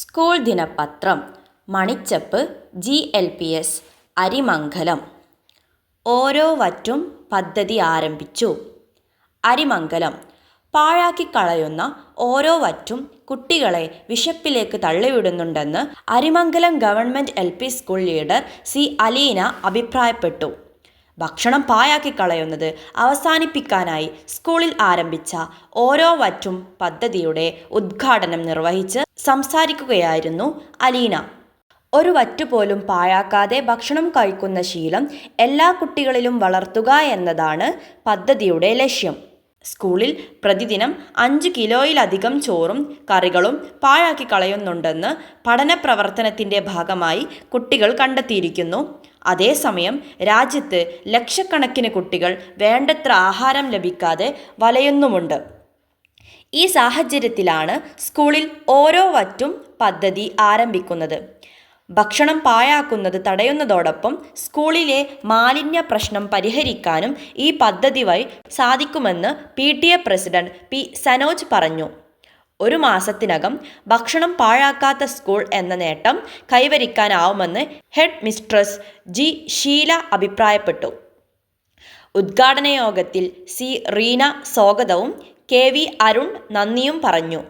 School ദിനപത്രം മണിച്ചപ്പ് GLPS Arimangalam. ഓരോ വറ്റും പദ്ധതി ആരംഭിച്ചു. അരിമംഗലം. പാഴാക്കിക്കളയുന്ന ഓരോ വറ്റും കുട്ടികളെ വിശപ്പിലേക്ക് തള്ളിവിടുന്നുണ്ടെന്ന് Arimangalam government LP school leader C. Aleena അഭിപ്രായപ്പെട്ടു. ഭക്ഷണം പാഴാക്കിക്കളയുന്നത് അവസാനിപ്പിക്കാനായി സ്കൂളിൽ ആരംഭിച്ച ഓരോ വറ്റും പദ്ധതിയുടെ ഉദ്ഘാടനം നിർവഹിച്ച് സംസാരിക്കുകയായിരുന്നു അലീന. ഒരു വറ്റുപോലും പാഴാക്കാതെ ഭക്ഷണം കഴിക്കുന്ന ശീലം എല്ലാ കുട്ടികളിലും വളർത്തുക എന്നതാണ് പദ്ധതിയുടെ ലക്ഷ്യം. സ്കൂളിൽ പ്രതിദിനം 5 കിലോയിലധികം ചോറും കറികളും പാഴാക്കിക്കളയുന്നുണ്ടെന്ന് പഠന പ്രവർത്തനത്തിന്റെ ഭാഗമായി കുട്ടികൾ കണ്ടെത്തിയിരിക്കുന്നു. അതേസമയം രാജ്യത്ത് ലക്ഷക്കണക്കിന് കുട്ടികൾ വേണ്ടത്ര ആഹാരം ലഭിക്കാതെ വലയുന്നുമുണ്ട്. ഈ സാഹചര്യത്തിലാണ് സ്കൂളിൽ ഓരോ വറ്റും പദ്ധതി ആരംഭിക്കുന്നത്. ഭക്ഷണം പാഴാക്കുന്നത് തടയുന്നതോടൊപ്പം സ്കൂളിലെ മാലിന്യ പ്രശ്നം പരിഹരിക്കാനും ഈ പദ്ധതി വഴി സാധിക്കുമെന്ന് PTA പ്രസിഡന്റ് P. സനോജ് പറഞ്ഞു. ഒരു മാസത്തിനകം ഭക്ഷണം പാഴാക്കാത്ത സ്കൂൾ എന്ന നേട്ടം കൈവരിക്കാനാവുമെന്ന് ഹെഡ് മിസ്ട്രസ് G. ഷീല അഭിപ്രായപ്പെട്ടു. ഉദ്ഘാടന യോഗത്തിൽ C. റീന സ്വാഗതവും KV. അരുൺ നന്ദിയും പറഞ്ഞു.